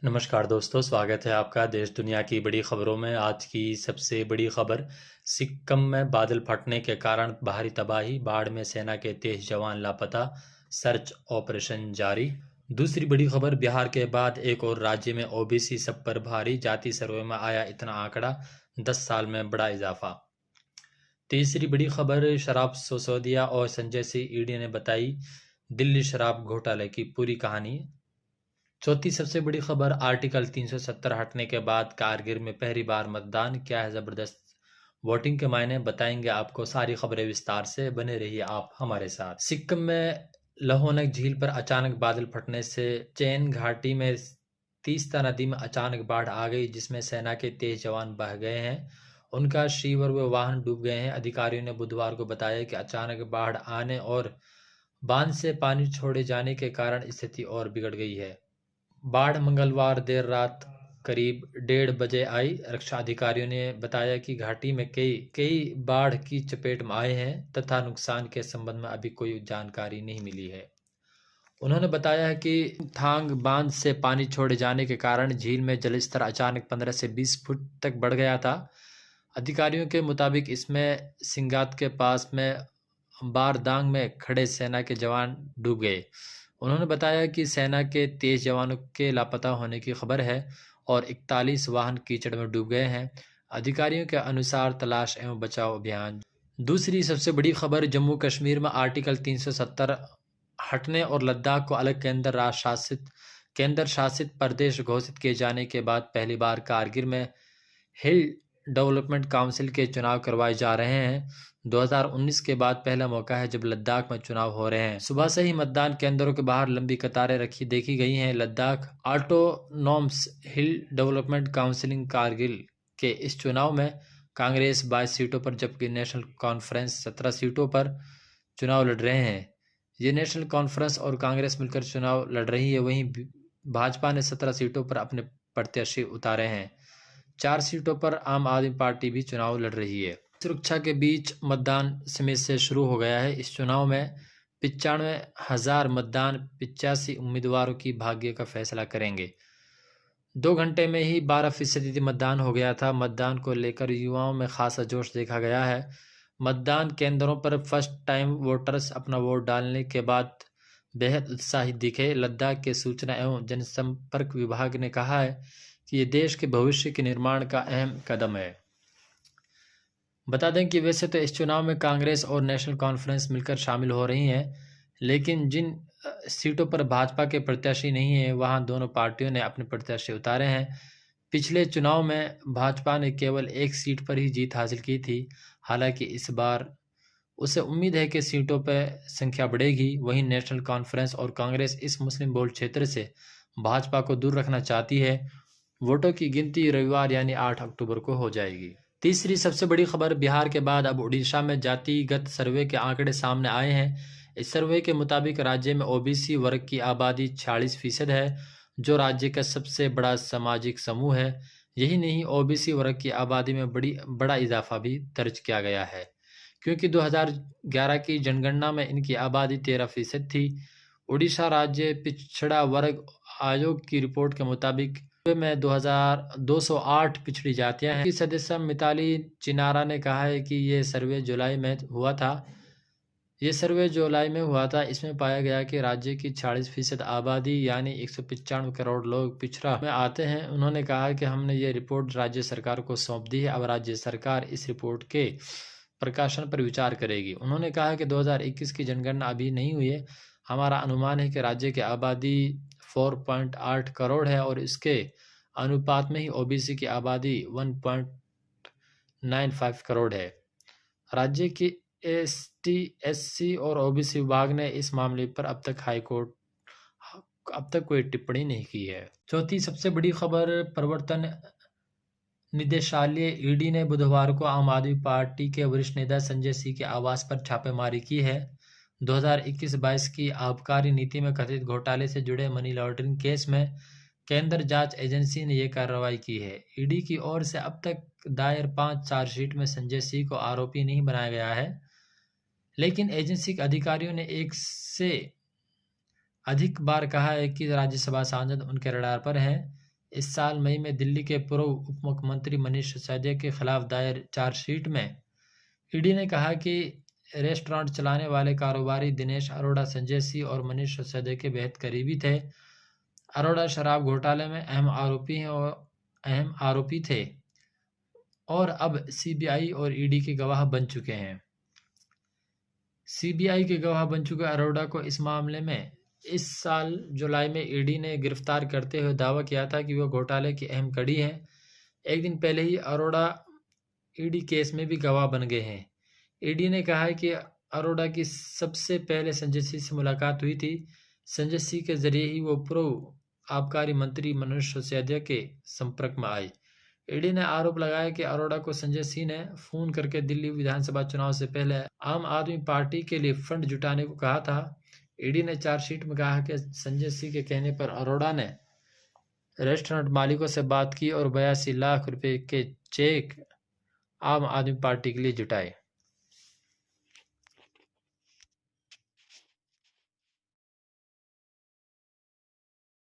नमस्कार दोस्तों, स्वागत है आपका देश दुनिया की बड़ी खबरों में। आज की सबसे बड़ी खबर, सिक्किम में बादल फटने के कारण भारी तबाही, बाढ़ में सेना के 23 जवान लापता, सर्च ऑपरेशन जारी। दूसरी बड़ी खबर, बिहार के बाद एक और राज्य में ओबीसी सब पर भारी, जाति सर्वे में आया इतना आंकड़ा, 10 साल में बड़ा इजाफा। तीसरी बड़ी खबर, शराब सिसोदिया और संजय सिंह, ईडी ने बताई दिल्ली शराब घोटाले की पूरी कहानी। चौथी सबसे बड़ी खबर, आर्टिकल 370 हटने के बाद कारगिल में पहली बार मतदान, क्या है जबरदस्त वोटिंग के मायने, बताएंगे आपको सारी खबरें विस्तार से, बने रहिए आप हमारे साथ। सिक्किम में लहोनक झील पर अचानक बादल फटने से चैन घाटी में तीस्ता नदी में अचानक बाढ़ आ गई, जिसमें सेना के 23 जवान बह गए हैं। उनका शिव और वे वाहन डूब गए हैं। अधिकारियों ने बुधवार को बताया कि अचानक बाढ़ आने और बांध से पानी छोड़े जाने के कारण स्थिति और बिगड़ गई है। बाढ़ मंगलवार देर रात करीब 1:30 बजे आई। रक्षा अधिकारियों ने बताया कि घाटी में कई बाढ़ की चपेट में आए हैं तथा नुकसान के संबंध में अभी कोई जानकारी नहीं मिली है। उन्होंने बताया कि थांग बांध से पानी छोड़े जाने के कारण झील में जलस्तर अचानक 15 से 20 फुट तक बढ़ गया था। अधिकारियों के मुताबिक इसमें सिंगात के पास में बारदांग में खड़े सेना के जवान डूब गए। उन्होंने बताया कि सेना के 23 जवानों के लापता होने की खबर है और 41 वाहन कीचड़ में डूब गए हैं। अधिकारियों के अनुसार तलाश एवं बचाव अभियान। दूसरी सबसे बड़ी खबर, जम्मू कश्मीर में आर्टिकल 370 हटने और लद्दाख को अलग केंद्र शासित प्रदेश घोषित किए जाने के बाद पहली बार कारगिल में हिल डेवलपमेंट काउंसिल के चुनाव करवाए जा रहे हैं। 2019 के बाद पहला मौका है जब लद्दाख में चुनाव हो रहे हैं। सुबह से ही मतदान केंद्रों के बाहर लंबी कतारें देखी गई हैं। लद्दाख ऑटोनॉमस हिल डेवलपमेंट काउंसिल कारगिल के इस चुनाव में कांग्रेस 22 सीटों पर जबकि नेशनल कॉन्फ्रेंस 17 सीटों पर चुनाव लड़ रहे हैं। ये नेशनल कॉन्फ्रेंस और कांग्रेस मिलकर चुनाव लड़ रही है। वहीं भाजपा ने 17 सीटों पर अपने प्रत्याशी उतारे हैं। 4 सीटों पर आम आदमी पार्टी भी चुनाव लड़ रही है। सुरक्षा के बीच मतदान समय से शुरू हो गया है। इस चुनाव में 95,000 मतदान 85 उम्मीदवारों की भाग्य का फैसला करेंगे। 2 घंटे में ही 12% मतदान हो गया था। मतदान को लेकर युवाओं में खासा जोश देखा गया है। मतदान केंद्रों पर फर्स्ट टाइम वोटर्स अपना वोट डालने के बाद बेहद उत्साहित दिखे। लद्दाख के सूचना एवं जनसंपर्क विभाग ने कहा है कि ये देश के भविष्य के निर्माण का अहम कदम है। बता दें कि वैसे तो इस चुनाव में कांग्रेस और नेशनल कॉन्फ्रेंस मिलकर शामिल हो रही हैं, लेकिन जिन सीटों पर भाजपा के प्रत्याशी नहीं है वहां दोनों पार्टियों ने अपने प्रत्याशी उतारे हैं। पिछले चुनाव में भाजपा ने केवल 1 सीट पर ही जीत हासिल की थी। हालांकि इस बार उसे उम्मीद है कि सीटों पर संख्या बढ़ेगी। वहीं नेशनल कॉन्फ्रेंस और कांग्रेस इस मुस्लिम बहुल क्षेत्र से भाजपा को दूर रखना चाहती है। वोटों की गिनती रविवार यानी 8 अक्टूबर को हो जाएगी। तीसरी सबसे बड़ी खबर, बिहार के बाद अब उड़ीसा में जातिगत सर्वे के आंकड़े सामने आए हैं। इस सर्वे के मुताबिक राज्य में ओबीसी वर्ग की आबादी 46% है, जो राज्य का सबसे बड़ा सामाजिक समूह है। यही नहीं, ओबीसी वर्ग की आबादी में बड़ा इजाफा भी दर्ज किया गया है, क्योंकि 2011 की जनगणना में इनकी आबादी 13% थी। उड़ीसा राज्य पिछड़ा वर्ग आयोग की रिपोर्ट के मुताबिक में 2208 पिछड़ी जातियां हैं। की सदस्य मिताली चिनारा ने कहा है कि ये सर्वे जुलाई में हुआ था। इसमें पाया गया कि राज्य की 46% आबादी यानी 195 करोड़ लोग पिछड़ा में आते हैं। उन्होंने कहा कि हमने ये रिपोर्ट राज्य सरकार को सौंप दी है। अब राज्य सरकार इस रिपोर्ट के प्रकाशन पर विचार करेगी। उन्होंने कहा कि 2021 की जनगणना अभी नहीं हुई है। हमारा अनुमान है कि राज्य की आबादी 4.8 करोड़ है और इसके अनुपात में ही ओबीसी की आबादी 1.95 करोड़ है। राज्य की एसटी, एससी और ओबीसी विभाग ने इस मामले पर अब तक कोई टिप्पणी नहीं की है। चौथी सबसे बड़ी खबर, प्रवर्तन निदेशालय ईडी ने बुधवार को आम आदमी पार्टी के वरिष्ठ नेता संजय सिंह के आवास पर छापेमारी की है। 2021-22 की आबकारी नीति में कथित घोटाले से जुड़े मनी लॉन्ड्रिंग केस में केंद्र जांच एजेंसी ने यह कार्रवाई की है। ईडी की ओर से अब तक दायर 5 चार्जशीट में संजय सिंह को आरोपी नहीं बनाया गया है, लेकिन एजेंसी के अधिकारियों ने एक से अधिक बार कहा है कि राज्यसभा सांसद उनके रडार पर हैं। इस साल मई में दिल्ली के पूर्व उप मुख्यमंत्री मनीष सिसोदिया के खिलाफ दायर चार्जशीट में ईडी ने कहा कि रेस्टोरेंट चलाने वाले कारोबारी दिनेश अरोड़ा, संजय सिंह और मनीष सिसोदिया के बेहद करीबी थे। अरोड़ा शराब घोटाले में अहम आरोपी थे और अब सीबीआई और ईडी के गवाह बन चुके हैं। सीबीआई के गवाह बन चुके अरोड़ा को इस मामले में इस साल जुलाई में ईडी ने गिरफ्तार करते हुए दावा किया था कि वह घोटाले की अहम कड़ी है। एक दिन पहले ही अरोड़ा ईडी केस में भी गवाह बन गए हैं। ईडी ने कहा है कि अरोड़ा की सबसे पहले संजय सिंह से मुलाकात हुई थी। संजय सिंह के जरिए ही वो पूर्व आबकारी मंत्री मनीष सिसोदिया के संपर्क में आए। ईडी ने आरोप लगाया कि अरोड़ा को संजय सिंह ने फोन करके दिल्ली विधानसभा चुनाव से पहले आम आदमी पार्टी के लिए फंड जुटाने को कहा था। ईडी ने चार्जशीट में कहा कि संजय सिंह के कहने पर अरोड़ा ने रेस्टोरेंट मालिकों से बात की और 82 लाख रुपए के चेक आम आदमी पार्टी के लिए जुटाए।